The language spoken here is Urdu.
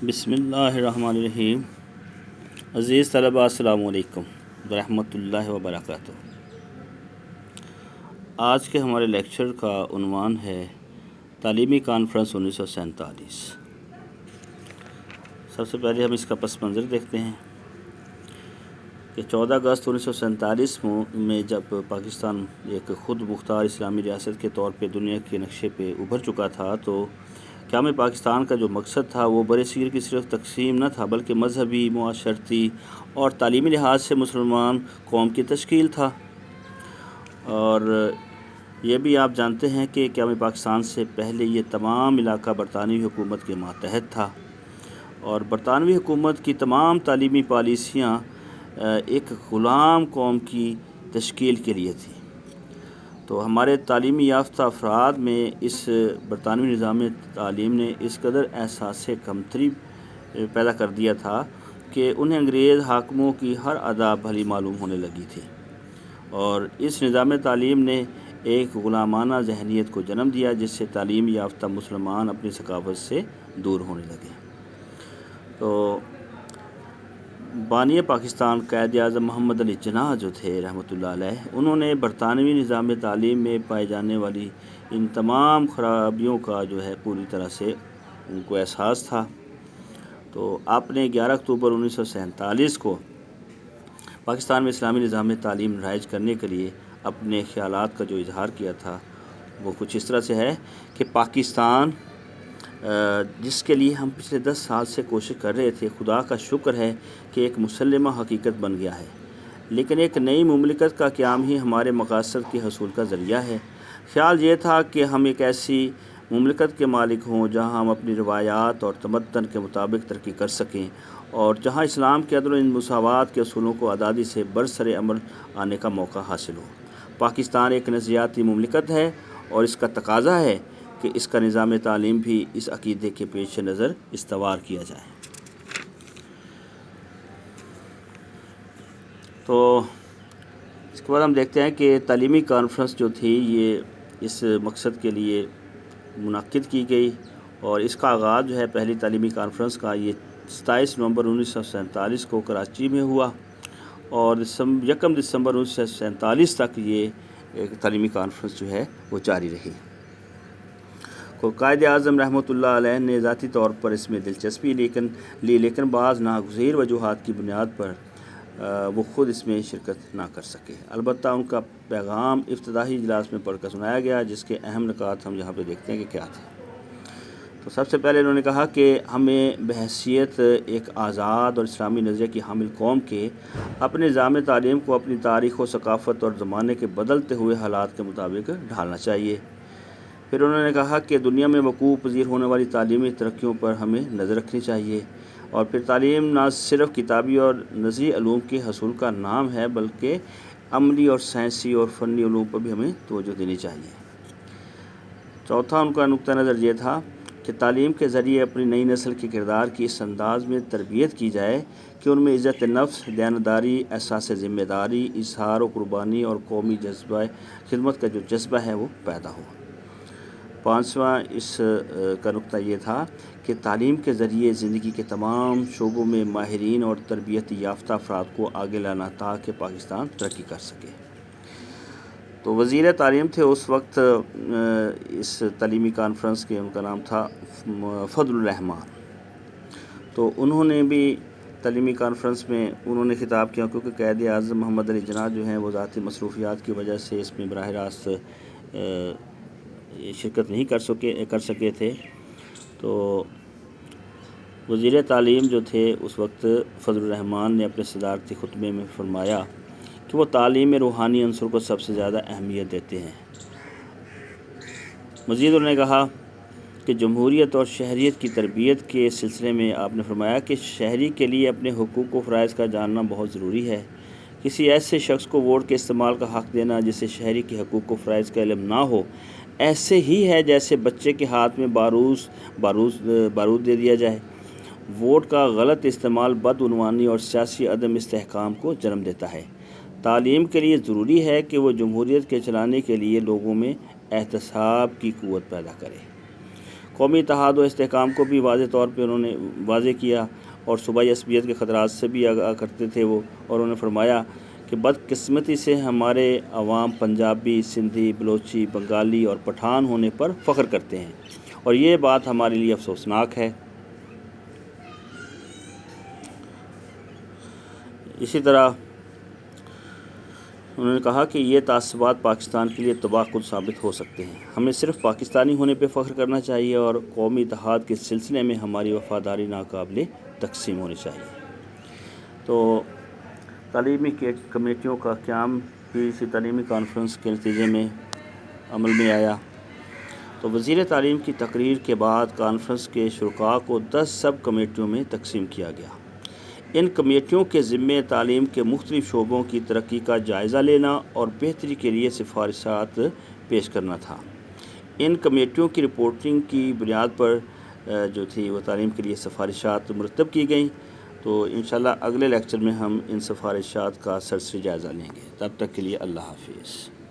بسم اللہ الرحمن الرحیم۔ عزیز طلباء، السلام علیکم ورحمۃ اللہ وبرکاتہ۔ آج کے ہمارے لیکچر کا عنوان ہے تعلیمی کانفرنس 1947۔ سب سے پہلے ہم اس کا پس منظر دیکھتے ہیں کہ 14 اگست 1947 میں جب پاکستان ایک خود مختار اسلامی ریاست کے طور پہ دنیا کے نقشے پہ ابھر چکا تھا، تو قیام پاکستان کا جو مقصد تھا وہ برِ صغیر کی صرف تقسیم نہ تھا، بلکہ مذہبی، معاشرتی اور تعلیمی لحاظ سے مسلمان قوم کی تشکیل تھا۔ اور یہ بھی آپ جانتے ہیں کہ قیام پاکستان سے پہلے یہ تمام علاقہ برطانوی حکومت کے ماتحت تھا، اور برطانوی حکومت کی تمام تعلیمی پالیسیاں ایک غلام قوم کی تشکیل کے لیے تھیں۔ تو ہمارے تعلیمی یافتہ افراد میں اس برطانوی نظام تعلیم نے اس قدر احساس کمتری پیدا کر دیا تھا کہ انہیں انگریز حاکموں کی ہر ادا بھلی معلوم ہونے لگی تھی، اور اس نظام تعلیم نے ایک غلامانہ ذہنیت کو جنم دیا، جس سے تعلیم یافتہ مسلمان اپنی ثقافت سے دور ہونے لگے۔ تو بانی پاکستان قائد اعظم محمد علی جناح جو تھے رحمۃ اللہ علیہ، انہوں نے برطانوی نظام تعلیم میں پائی جانے والی ان تمام خرابیوں کا جو ہے پوری طرح سے ان کو احساس تھا۔ تو آپ نے 11 اکتوبر 1947 کو پاکستان میں اسلامی نظام تعلیم رائج کرنے کے لیے اپنے خیالات کا جو اظہار کیا تھا وہ کچھ اس طرح سے ہے کہ پاکستان جس کے لیے ہم پچھلے 10 سال سے کوشش کر رہے تھے، خدا کا شکر ہے کہ ایک مسلمہ حقیقت بن گیا ہے، لیکن ایک نئی مملکت کا قیام ہی ہمارے مقاصد کے حصول کا ذریعہ ہے۔ خیال یہ تھا کہ ہم ایک ایسی مملکت کے مالک ہوں جہاں ہم اپنی روایات اور تمدن کے مطابق ترقی کر سکیں، اور جہاں اسلام کے عدل و مساوات کے اصولوں کو آزادی سے برسر عمل آنے کا موقع حاصل ہو۔ پاکستان ایک نظریاتی مملکت ہے، اور اس کا تقاضا ہے کہ اس کا نظام تعلیم بھی اس عقیدے کے پیش نظر استوار کیا جائے۔ تو اس کے بعد ہم دیکھتے ہیں کہ تعلیمی کانفرنس جو تھی یہ اس مقصد کے لیے منعقد کی گئی، اور اس کا آغاز جو ہے پہلی تعلیمی کانفرنس کا یہ 27 نومبر 1947 کو کراچی میں ہوا، اور 1 دسمبر 1947 تک یہ تعلیمی کانفرنس جو ہے وہ جاری رہی۔ قائد اعظم رحمۃ اللہ علیہ نے ذاتی طور پر اس میں دلچسپی لیکن بعض ناگزیر وجوہات کی بنیاد پر وہ خود اس میں شرکت نہ کر سکے۔ البتہ ان کا پیغام افتتاحی اجلاس میں پڑھ کر سنایا گیا، جس کے اہم نکات ہم یہاں پہ دیکھتے ہیں کہ کیا تھے۔ تو سب سے پہلے انہوں نے کہا کہ ہمیں بحیثیت ایک آزاد اور اسلامی نظریے کی حامل قوم کے اپنے نظام تعلیم کو اپنی تاریخ و ثقافت اور زمانے کے بدلتے ہوئے حالات کے مطابق ڈھالنا چاہیے۔ پھر انہوں نے کہا کہ دنیا میں وقوع پذیر ہونے والی تعلیمی ترقیوں پر ہمیں نظر رکھنی چاہیے، اور پھر تعلیم نہ صرف کتابی اور نظری علوم کے حصول کا نام ہے، بلکہ عملی اور سائنسی اور فنی علوم پر بھی ہمیں توجہ دینی چاہیے۔ چوتھا ان کا نقطہ نظر یہ تھا کہ تعلیم کے ذریعے اپنی نئی نسل کے کردار کی اس انداز میں تربیت کی جائے کہ ان میں عزت نفس، دیانتداری، احساس ذمہ داری، اظہار و قربانی اور قومی جذبہ خدمت کا جو جذبہ ہے وہ پیدا ہو۔ پانچواں اس کا نقطہ یہ تھا کہ تعلیم کے ذریعے زندگی کے تمام شعبوں میں ماہرین اور تربیت یافتہ افراد کو آگے لانا تاکہ پاکستان ترقی کر سکے۔ تو وزیر تعلیم تھے اس وقت اس تعلیمی کانفرنس کے، ان کا نام تھا فضل الرحمان۔ تو انہوں نے بھی تعلیمی کانفرنس میں انہوں نے خطاب کیا، کیونکہ قائد اعظم محمد علی جناح جو ہیں وہ ذاتی مصروفیات کی وجہ سے اس میں براہ راست شرکت نہیں کر سکے تھے۔ تو وزیر تعلیم جو تھے اس وقت فضل الرحمان نے اپنے صدارتی خطبے میں فرمایا کہ وہ تعلیم میں روحانی عنصر کو سب سے زیادہ اہمیت دیتے ہیں۔ مزید انہوں نے کہا کہ جمہوریت اور شہریت کی تربیت کے سلسلے میں آپ نے فرمایا کہ شہری کے لیے اپنے حقوق و فرائض کا جاننا بہت ضروری ہے۔ کسی ایسے شخص کو ووٹ کے استعمال کا حق دینا جسے شہری کے حقوق و فرائض کا علم نہ ہو، ایسے ہی ہے جیسے بچے کے ہاتھ میں بارود دے دیا جائے۔ ووٹ کا غلط استعمال بدعنوانی اور سیاسی عدم استحکام کو جنم دیتا ہے۔ تعلیم کے لیے ضروری ہے کہ وہ جمہوریت کے چلانے کے لیے لوگوں میں احتساب کی قوت پیدا کرے۔ قومی اتحاد و استحکام کو بھی واضح طور پہ انہوں نے واضح کیا، اور صوبائی عصبیت کے خطرات سے بھی آگاہ کرتے تھے وہ، اور انہوں نے فرمایا کہ بدقسمتی سے ہمارے عوام پنجابی، سندھی، بلوچی، بنگالی اور پٹھان ہونے پر فخر کرتے ہیں، اور یہ بات ہمارے لیے افسوسناک ہے۔ اسی طرح انہوں نے کہا کہ یہ تعصبات پاکستان کے لیے تباہ کن ثابت ہو سکتے ہیں۔ ہمیں صرف پاکستانی ہونے پہ فخر کرنا چاہیے، اور قومی اتحاد کے سلسلے میں ہماری وفاداری ناقابل تقسیم ہونی چاہیے۔ تو تعلیمی کمیٹیوں کا قیام بھی اسی تعلیمی کانفرنس کے نتیجے میں عمل میں آیا۔ تو وزیر تعلیم کی تقریر کے بعد کانفرنس کے شرکاء کو 10 سب کمیٹیوں میں تقسیم کیا گیا۔ ان کمیٹیوں کے ذمے تعلیم کے مختلف شعبوں کی ترقی کا جائزہ لینا اور بہتری کے لیے سفارشات پیش کرنا تھا۔ ان کمیٹیوں کی رپورٹنگ کی بنیاد پر جو تھی وہ تعلیم کے لیے سفارشات مرتب کی گئیں۔ تو انشاءاللہ اگلے لیکچر میں ہم ان سفارشات کا سرسری جائزہ لیں گے۔ تب تک کے لیے اللہ حافظ۔